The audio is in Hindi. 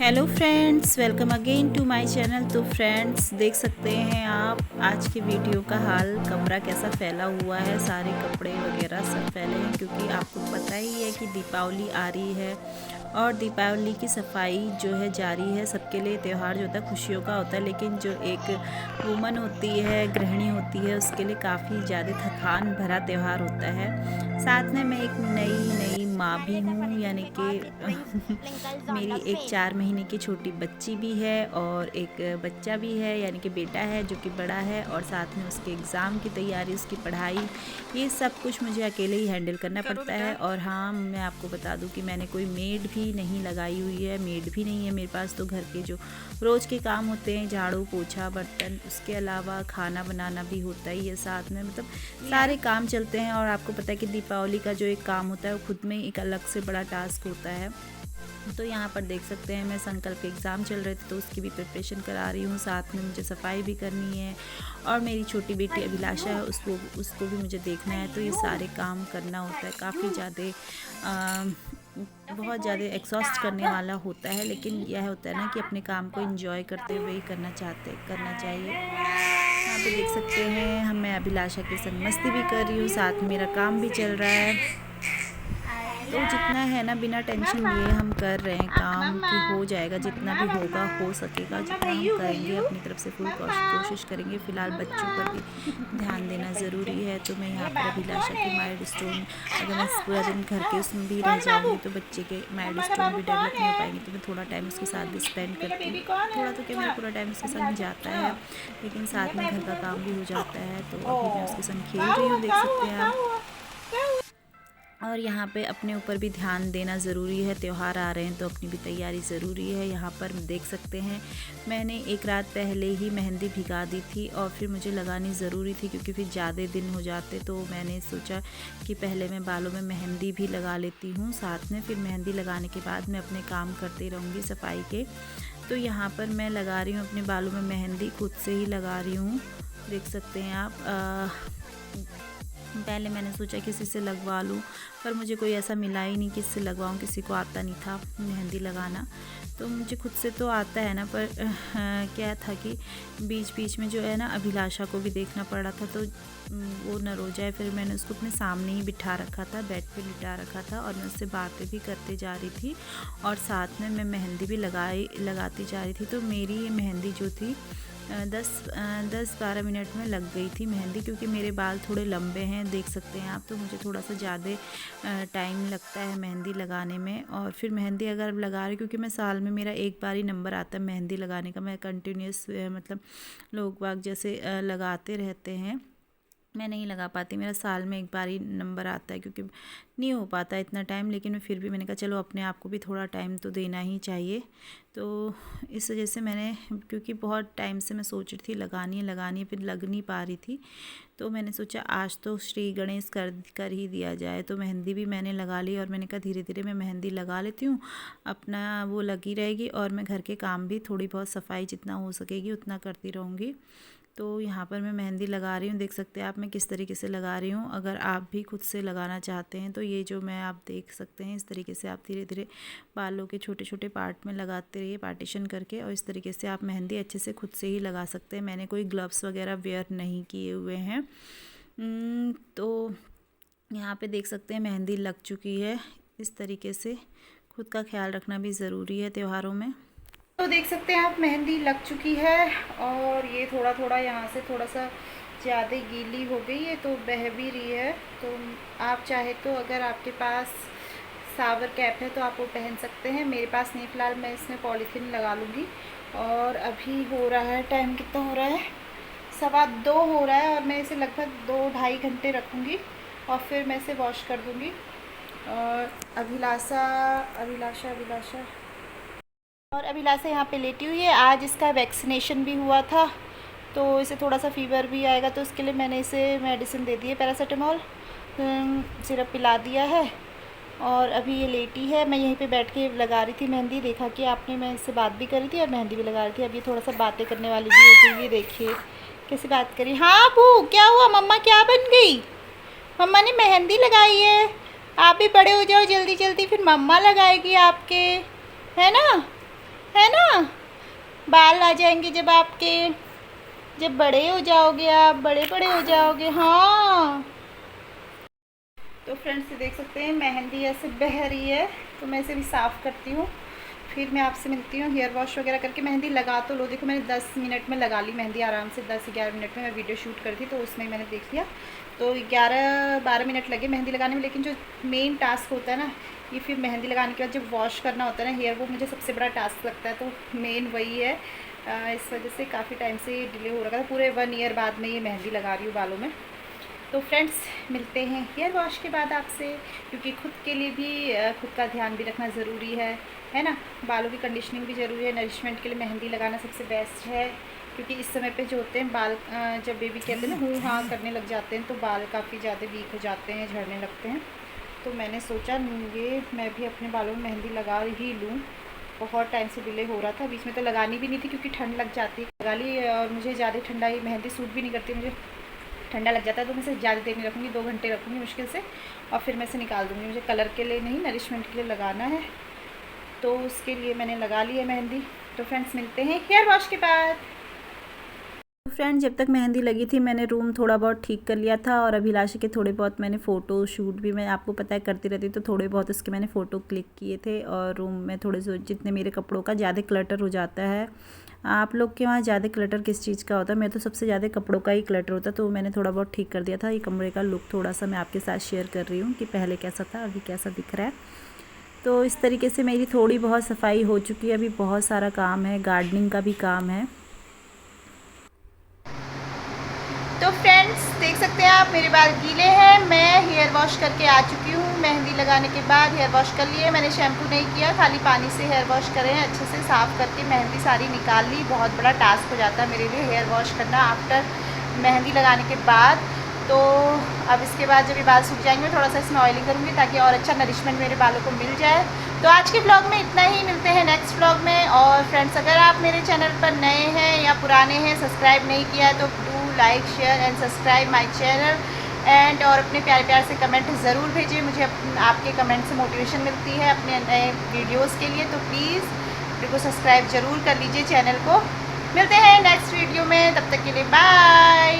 Hello friends, welcome again to my channel. तो फ्रेंड्स, देख सकते हैं आप आज की वीडियो का हाल, कमरा कैसा फैला हुआ है। सारे कपड़े वगैरह सब फैले हैं क्योंकि आपको पता ही है कि दीपावली आ रही है और दीपावली की सफाई जो है जारी है। सबके लिए त्यौहार जो होता है खुशियों का होता है, लेकिन जो एक वुमन होती है, गृहिणी होती है, उसके लिए काफ़ी ज़्यादा थकान भरा त्यौहार होता है। साथ में मैं एक नई माँ भी हूँ, यानी कि मेरी एक 4 महीने की छोटी बच्ची भी है और एक बच्चा भी है, यानी कि बेटा है जो कि बड़ा है, और साथ में उसके एग्ज़ाम की तैयारी, उसकी पढ़ाई, ये सब कुछ मुझे अकेले ही हैंडल करना पड़ता है। और हाँ, मैं आपको बता दूं कि मैंने कोई मेड भी नहीं लगाई हुई है, मेड भी नहीं है मेरे पास। तो घर के जो रोज़ के काम होते हैं, झाड़ू पोछा बर्तन, उसके अलावा खाना बनाना भी होता ही है साथ में, मतलब सारे काम चलते हैं। और आपको पता है कि दीपावली का जो एक काम होता है वो खुद में एक अलग से बड़ा टास्क होता है। तो यहाँ पर देख सकते हैं, मैं संकल्प के एग्ज़ाम चल रहे थे तो उसकी भी प्रिपरेशन करा रही हूँ, साथ में मुझे सफाई भी करनी है और मेरी छोटी बेटी अभिलाषा है, उसको भी मुझे देखना है। तो ये सारे काम करना होता है, काफ़ी ज़्यादा बहुत ज़्यादा एक्सॉस्ट करने वाला होता है, लेकिन यह होता है ना कि अपने काम को एंजॉय करते हुए ही करना चाहिए। यहाँ पे देख सकते हैं मैं अभिलाषा के संग मस्ती भी कर रही हूँ, साथ में मेरा काम भी चल रहा है। तो जितना है ना, बिना टेंशन लिए हम कर रहे हैं काम कि हो जाएगा, जितना भी होगा, हो सकेगा जितना हम करेंगे, अपनी तरफ से फुल कोशिश करेंगे। फ़िलहाल बच्चों पर भी ध्यान देना ज़रूरी है। तो मैं यहाँ पर अभिलाषा की माइलस्टोन, अगर मैं पूरा दिन घर के उसमें भी रह जाऊँगी तो बच्चे के माइलस्टोन भी डेवलप नहीं हो पाएंगे। तो मैं थोड़ा टाइम उसके साथ भी स्पेंड करती हूँ, थोड़ा तो क्या, मेरा पूरा टाइम उसके संग जाता है, लेकिन साथ में घर का काम भी हो जाता है। तो अभी मैं उसके संग खेल रही हूँ, देख सकते हैं आप। और यहाँ पे अपने ऊपर भी ध्यान देना ज़रूरी है, त्यौहार आ रहे हैं तो अपनी भी तैयारी ज़रूरी है। यहाँ पर देख सकते हैं, मैंने एक रात पहले ही मेहंदी भिगा दी थी और फिर मुझे लगानी ज़रूरी थी क्योंकि फिर ज़्यादा दिन हो जाते। तो मैंने सोचा कि पहले मैं बालों में मेहंदी भी लगा लेती हूँ, साथ में फिर मेहंदी लगाने के बाद मैं अपने काम करती रहूँगी सफाई के। तो यहाँ पर मैं लगा रही हूँ अपने बालों में मेहंदी, खुद से ही लगा रही हूँ, देख सकते हैं आप। पहले मैंने सोचा किसी से लगवा लूँ, पर मुझे कोई ऐसा मिला ही नहीं किससे लगवाऊँ, किसी को आता नहीं था मेहंदी लगाना। तो मुझे खुद से तो आता है ना, पर क्या था कि बीच बीच में जो है ना, अभिलाषा को भी देखना पड़ रहा था, तो वो न रो जाए। फिर मैंने उसको अपने सामने ही बिठा रखा था, बेड पे लिटा रखा था, और मैं उससे बातें भी करते जा रही थी और साथ में मैं मेहंदी भी लगाती जा रही थी। तो मेरी ये मेहंदी जो थी 10-12 मिनट में लग गई थी मेहंदी, क्योंकि मेरे बाल थोड़े लंबे हैं, देख सकते हैं आप। तो मुझे थोड़ा सा ज़्यादा टाइम लगता है मेहंदी लगाने में। और फिर मेहंदी अगर लगा रही, क्योंकि मैं साल में मेरा एक बार ही नंबर आता है मेहंदी लगाने का, मैं कंटिन्यूस मतलब लोग बाग जैसे लगाते रहते हैं, मैं नहीं लगा पाती, मेरा साल में एक बार ही नंबर आता है, क्योंकि नहीं हो पाता इतना टाइम। लेकिन मैं फिर भी मैंने कहा चलो अपने आप को भी थोड़ा टाइम तो देना ही चाहिए। तो इस वजह से मैंने, क्योंकि बहुत टाइम से मैं सोच रही थी लगानी है, फिर लग नहीं पा रही थी, तो मैंने सोचा आज तो श्री गणेश कर ही दिया जाए। तो मेहंदी भी मैंने लगा ली और मैंने कहा धीरे धीरे मैं मेहंदी लगा लेती हूँ, अपना वो लगी रहेगी और मैं घर के काम भी थोड़ी बहुत सफाई जितना हो सकेगी उतना करती रहूँगी। तो यहाँ पर मैं मेहंदी लगा रही हूँ, देख सकते हैं आप मैं किस तरीके से लगा रही हूँ। अगर आप भी खुद से लगाना चाहते हैं तो ये जो मैं आप देख सकते हैं, इस तरीके से आप धीरे धीरे बालों के छोटे छोटे पार्ट में लगाते रहिए, पार्टीशन करके, और इस तरीके से आप मेहंदी अच्छे से खुद से ही लगा सकते हैं। मैंने कोई ग्लव्स वगैरह वेयर नहीं किए हुए हैं। तो यहाँ पे देख सकते हैं मेहंदी लग चुकी है। इस तरीके से खुद का ख्याल रखना भी ज़रूरी है त्योहारों में। तो देख सकते हैं आप मेहंदी लग चुकी है, और ये थोड़ा थोड़ा यहाँ से थोड़ा सा ज़्यादा गीली हो गई है, तो बह भी रही है। तो आप चाहे तो अगर आपके पास सावर कैप है तो आप वो पहन सकते हैं, मेरे पास नहीं, फ़िलहाल मैं इसमें पॉलीथीन लगा लूँगी। और अभी हो रहा है, टाइम कितना हो रहा है, 2:15 हो रहा है, और मैं इसे लगभग 2-2.5 घंटे रखूँगी और फिर मैं इसे वॉश कर दूँगी। और अभिलाषा और अभिलाषा यहाँ पे लेटी हुई है। आज इसका वैक्सीनेशन भी हुआ था, तो इसे थोड़ा सा फीवर भी आएगा, तो उसके लिए मैंने इसे मेडिसिन दे दी है, पैरासीटामोल सिरप पिला दिया है। और अभी ये लेटी है, मैं यहीं पे बैठ के लगा रही थी मेहंदी, देखा कि आपने, मैं इससे बात भी करी थी और मेहंदी भी लगा रही थी। अब ये थोड़ा सा बातें करने वाली भी होती है, ये देखिए कैसे बात करी। हाँ बू, क्या हुआ, मम्मा क्या बन गई? मम्मा ने मेहंदी लगाई है, आप भी बड़े हो जाओ जल्दी जल्दी, फिर मम्मा लगाएगी आपके, है ना? है ना। बाल आ जाएंगे जब आपके, जब बड़े हो जाओगे, आप बड़े बड़े हो जाओगे। हाँ तो फ्रेंड्स देख सकते हैं मेहंदी ऐसे बह रही है, तो मैं इसे भी साफ़ करती हूँ, फिर मैं आपसे मिलती हूँ। हेयर वॉश वगैरह करके मेहंदी लगा तो लो, देखो मैंने 10 मिनट में लगा ली मेहंदी आराम से। 10-11 मिनट में मैं वीडियो शूट कर थी तो उसमें मैंने देख लिया, तो 11-12 मिनट लगे मेहंदी लगाने में। लेकिन जो मेन टास्क होता है ना, ये फिर मेहंदी लगाने के बाद जब वॉश करना होता है ना हेयर, वो मुझे सबसे बड़ा टास्क लगता है, तो मेन वही है। इस वजह से काफ़ी टाइम से डिले हो रहा था, पूरे 1 ईयर बाद में ये मेहंदी लगा रही हूँ बालों में। तो फ्रेंड्स मिलते हैं हेयर वॉश के बाद आपसे, क्योंकि खुद के लिए भी खुद का ध्यान भी रखना ज़रूरी है ना। बालों की कंडीशनिंग भी ज़रूरी है, नरिशमेंट के लिए मेहंदी लगाना सबसे बेस्ट है। क्योंकि इस समय पे जो होते हैं बाल, जब बेबी कहते हैं ना हूँ हाँ करने लग जाते हैं, तो बाल काफ़ी ज़्यादा वीक हो जाते हैं, झड़ने लगते हैं। तो मैंने सोचा ये मैं भी अपने बालों में मेहंदी लगा ही लूँ। बहुत टाइम से डिले हो रहा था, बीच में तो लगानी भी नहीं थी क्योंकि ठंड लग जाती है, लगा ली। और मुझे ज़्यादा ठंडा ही मेहंदी सूट भी नहीं करती, मुझे ठंडा लग जाता है, तो मैं इसे ज़्यादा देर नहीं रखूँगी, 2 घंटे रखूँगी मुश्किल से, और फिर मैं इसे निकाल दूँगी। मुझे कलर के लिए नहीं, नरिशमेंट के लिए लगाना है, तो उसके लिए मैंने लगा ली है मेहंदी। तो फ्रेंड्स मिलते हैं हेयर वॉश के बाद। फ्रेंड जब तक मेहंदी लगी थी मैंने रूम थोड़ा बहुत ठीक कर लिया था, और अभिलाषा के थोड़े बहुत मैंने फ़ोटो शूट भी, मैं आपको पता है करती रहती, तो थोड़े बहुत उसके मैंने फ़ोटो क्लिक किए थे। और रूम में थोड़े से जितने मेरे कपड़ों का ज़्यादा क्लटर हो जाता है, आप लोग के वहाँ ज़्यादा क्लटर किस चीज़ का होता है? मैं तो सबसे ज़्यादा कपड़ों का ही क्लटर होता है, तो मैंने थोड़ा बहुत ठीक कर दिया था। ये कमरे का लुक थोड़ा सा मैं आपके साथ शेयर कर रही हूँ कि पहले कैसा था अभी कैसा दिख रहा है। तो इस तरीके से मेरी थोड़ी बहुत सफाई हो चुकी है, अभी बहुत सारा काम है, गार्डनिंग का भी काम है। तो फ्रेंड्स देख सकते हैं आप मेरे बाल गीले हैं, मैं हेयर वॉश करके आ चुकी हूँ। मेहंदी लगाने के बाद हेयर वॉश कर लिए, मैंने शैम्पू नहीं किया, खाली पानी से हेयर वॉश करें, अच्छे से साफ़ करके मेहंदी सारी निकाल ली। बहुत बड़ा टास्क हो जाता है मेरे लिए हेयर वॉश करना आफ्टर मेहंदी लगाने के बाद। तो अब इसके बाद जब ये बाल सूख जाएंगे थोड़ा सा इसमें ऑयलिंग करूँगी ताकि और अच्छा नरिशमेंट मेरे बालों को मिल जाए। तो आज के ब्लॉग में इतना ही, मिलते हैं नेक्स्ट ब्लॉग में। और फ्रेंड्स अगर आप मेरे चैनल पर नए हैं या पुराने हैं, सब्सक्राइब नहीं किया है, तो do like share and subscribe my channel and, और अपने प्यारे प्यार से कमेंट ज़रूर भेजिए, मुझे आपके कमेंट से मोटिवेशन मिलती है अपने नए वीडियोस के लिए। तो प्लीज़ मेरे को सब्सक्राइब ज़रूर कर लीजिए चैनल को। मिलते हैं नेक्स्ट वीडियो में, तब तक के लिए बाय।